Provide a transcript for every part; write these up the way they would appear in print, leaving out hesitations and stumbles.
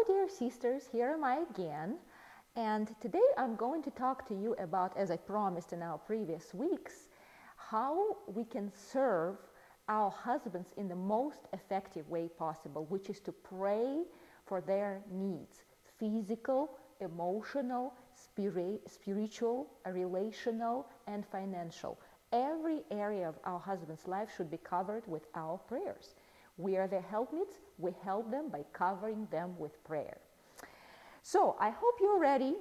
dear sisters, here am I again, and today I'm going to talk to you about, as I promised in our previous weeks, how we can serve our husbands in the most effective way possible, which is to pray for their needs, physical, emotional, spiritual, relational, and financial. Every area of our husband's life should be covered with our prayers. We are their helpmates. We help them by covering them with prayer. So I hope you're ready.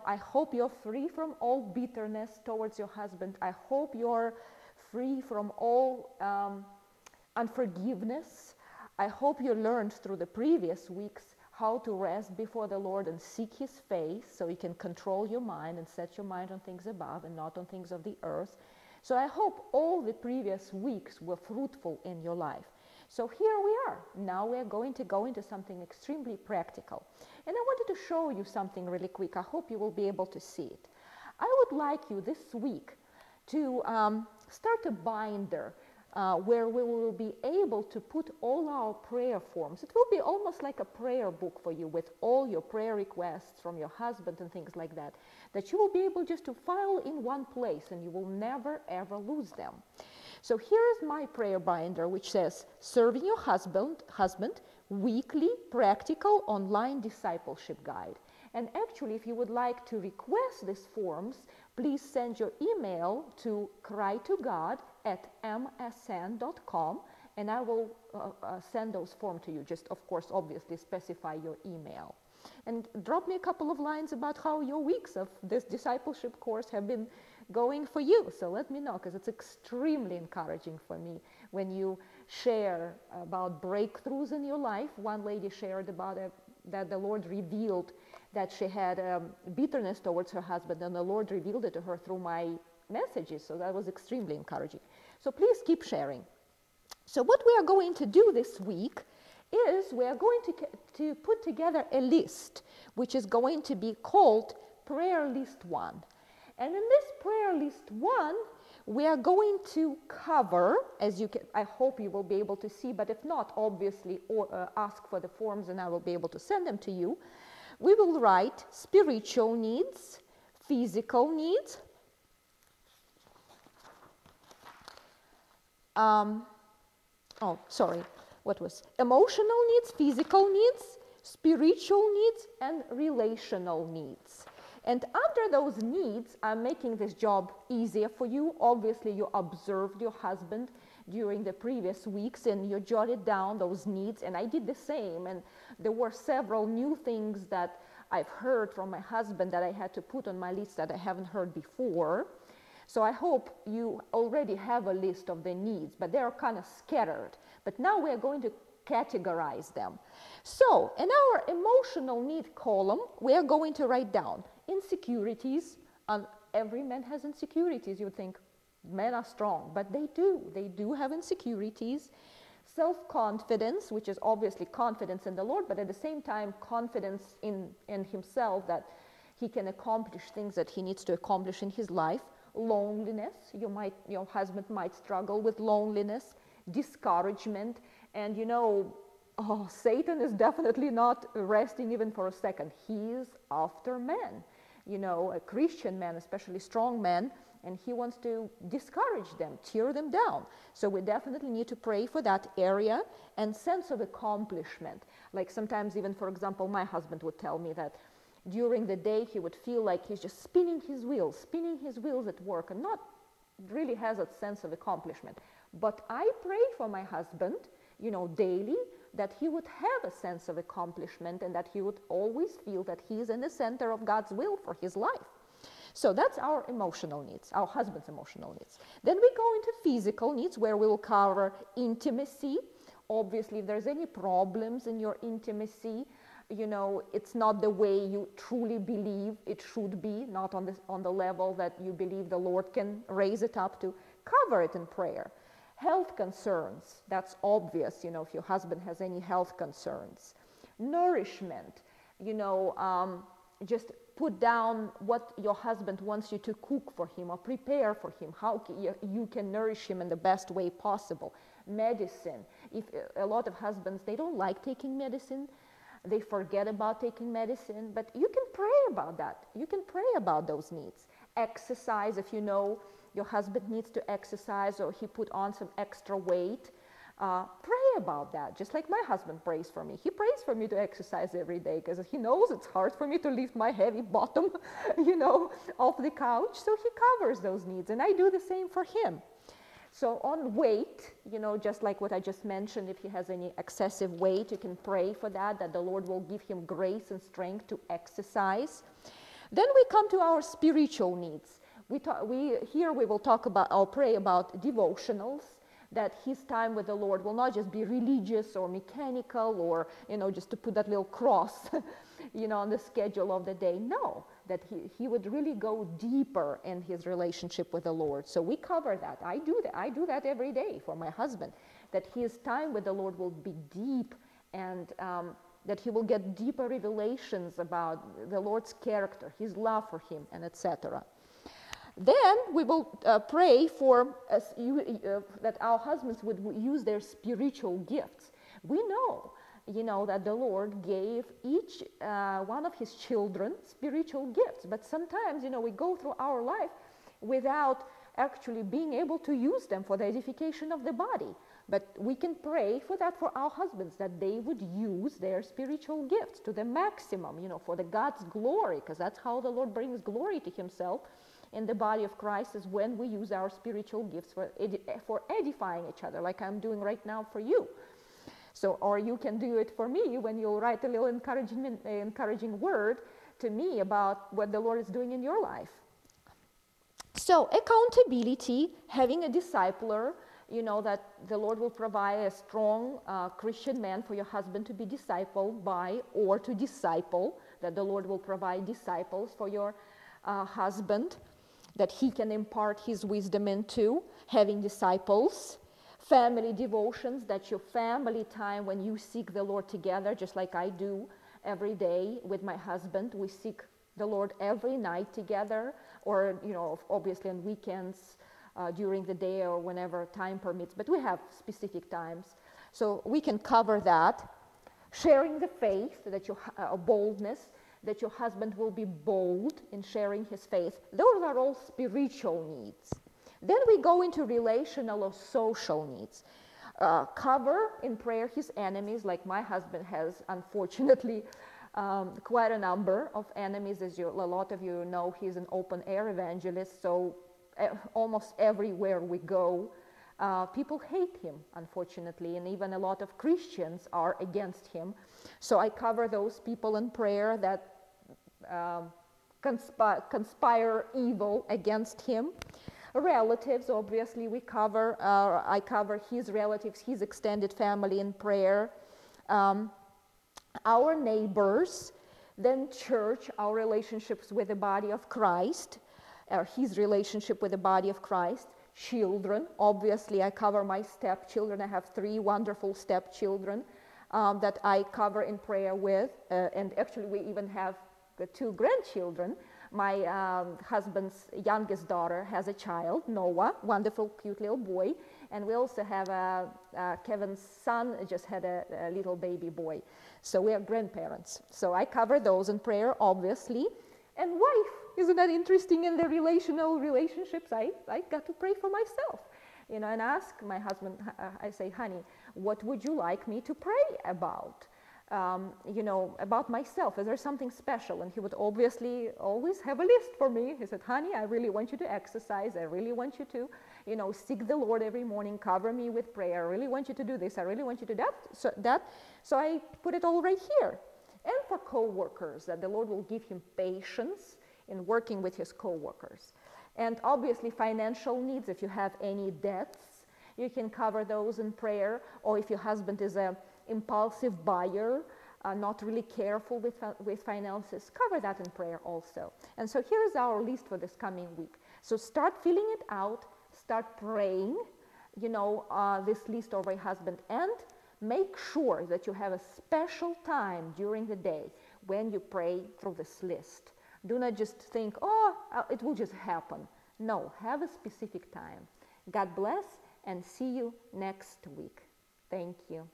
I hope you're free from all bitterness towards your husband. I hope you're free from all unforgiveness. I hope you learned through the previous weeks how to rest before the Lord and seek His face so you can control your mind and set your mind on things above and not on things of the earth. So I hope all the previous weeks were fruitful in your life. So here we are. Now we're going to go into something extremely practical. And I wanted to show you something really quick. I hope you will be able to see it. I would like you this week to start a binder where we will be able to put all our prayer forms. It will be almost like a prayer book for you with all your prayer requests from your husband and things like that, that you will be able just to file in one place and you will never ever lose them. So here is my prayer binder, which says, Serving Your Husband, Weekly Practical Online Discipleship Guide. And actually, if you would like to request these forms, please send your email to crytogod@msn.com, and I will send those forms to you. Just, of course, obviously specify your email. And drop me a couple of lines about how your weeks of this discipleship course have been going for you. So let me know, because it's extremely encouraging for me when you share about breakthroughs in your life. One lady shared about that the Lord revealed that she had bitterness towards her husband, and the Lord revealed it to her through my messages. So that was extremely encouraging. So please keep sharing. So what we are going to do this week is we are going to put together a list, which is going to be called Prayer List 1. And in this Prayer List 1, we are going to cover, as you can, I hope you will be able to see, but if not, obviously, ask for the forms and I will be able to send them to you. We will write spiritual needs, physical needs, emotional needs, physical needs, spiritual needs, and relational needs. And under those needs, I'm making this job easier for you. Obviously, you observed your husband during the previous weeks and you jotted down those needs, and I did the same. And there were several new things that I've heard from my husband that I had to put on my list that I haven't heard before. So I hope you already have a list of the needs, but they are kind of scattered. But now we are going to categorize them. So in our emotional need column, we are going to write down insecurities. And every man has insecurities. You would think men are strong, but they do have insecurities. Self-confidence, which is obviously confidence in the Lord, but at the same time confidence in himself that he can accomplish things that he needs to accomplish in his life. Loneliness, your husband might struggle with loneliness. Discouragement, and Satan is definitely not resting even for a second. He is after men, a Christian man, especially strong men, and he wants to discourage them, tear them down. So we definitely need to pray for that area. And sense of accomplishment, like sometimes even, for example, my husband would tell me that during the day he would feel like he's just spinning his wheels at work and not really has a sense of accomplishment. But I pray for my husband, daily, that he would have a sense of accomplishment and that he would always feel that he is in the center of God's will for his life. So that's our emotional needs, our husband's emotional needs. Then we go into physical needs, where we will cover intimacy. Obviously, if there's any problems in your intimacy, it's not the way you truly believe it should be, not on the level that you believe the Lord can raise it up to, cover it in prayer. Health concerns, that's obvious, if your husband has any health concerns. Nourishment, just put down what your husband wants you to cook for him or prepare for him, how you can nourish him in the best way possible. Medicine, if a lot of husbands, they don't like taking medicine, They forget about taking medicine, but you can pray about that. You can pray about those needs. Exercise, if you know your husband needs to exercise or he put on some extra weight, pray about that. Just like my husband prays for me. He prays for me to exercise every day because he knows it's hard for me to lift my heavy bottom, off the couch. So he covers those needs, and I do the same for him. So on weight, just like what I just mentioned, if he has any excessive weight, you can pray for that the Lord will give him grace and strength to exercise. Then we come to our spiritual needs. Here we will talk about, I'll pray about devotionals, that his time with the Lord will not just be religious or mechanical or, just to put that little cross, on the schedule of the day. No, that he would really go deeper in his relationship with the Lord. So we cover that. I do that every day for my husband, that his time with the Lord will be deep and that he will get deeper revelations about the Lord's character, his love for him, and etc. Then we will pray for that our husbands would use their spiritual gifts. We know, that the Lord gave each one of his children spiritual gifts, but sometimes, we go through our life without actually being able to use them for the edification of the body. But we can pray for that for our husbands, that they would use their spiritual gifts to the maximum, for the God's glory, because that's how the Lord brings glory to himself in the body of Christ, is when we use our spiritual gifts for edifying each other, like I'm doing right now for you. So, or you can do it for me when you write a little encouraging word to me about what the Lord is doing in your life. So accountability, having a discipler, that the Lord will provide a strong Christian man for your husband to be discipled by, or to disciple, that the Lord will provide disciples for your husband, that he can impart his wisdom into, having disciples. Family devotions, that your family time when you seek the Lord together, just like I do every day with my husband. We seek the Lord every night together, or, obviously on weekends, during the day, or whenever time permits, but we have specific times. So we can cover that. Sharing the faith, that your boldness, that your husband will be bold in sharing his faith. Those are all spiritual needs. Then we go into relational or social needs. Cover in prayer his enemies, like my husband has, unfortunately, quite a number of enemies. As a lot of you know, he's an open-air evangelist, so almost everywhere we go, people hate him, unfortunately, and even a lot of Christians are against him. So I cover those people in prayer that conspire evil against him. Relatives, obviously, we cover. I cover his relatives, his extended family in prayer. Our neighbors, then church, our relationships with the body of Christ, his relationship with the body of Christ. Children, obviously, I cover my stepchildren. I have 3 wonderful stepchildren that I cover in prayer with, and actually we even have 2 grandchildren. My husband's youngest daughter has a child, Noah, wonderful, cute little boy. And we also have Kevin's son just had a little baby boy. So we are grandparents. So I cover those in prayer, obviously. And wife, isn't that interesting? In the relational relationships, I got to pray for myself. And ask my husband, I say, honey, what would you like me to pray about? About myself. Is there something special? And he would obviously always have a list for me. He said, honey, I really want you to exercise. I really want you to, seek the Lord every morning, cover me with prayer. I really want you to do this. I really want you to do that. So I put it all right here. And for co-workers, that the Lord will give him patience in working with his co-workers. And obviously financial needs, if you have any debts, you can cover those in prayer. Or if your husband is a impulsive buyer, not really careful with finances, cover that in prayer also. And so here is our list for this coming week. So start filling it out, start praying, this list over your husband, and make sure that you have a special time during the day when you pray through this list. Do not just think, it will just happen. No, have a specific time. God bless, and see you next week. Thank you.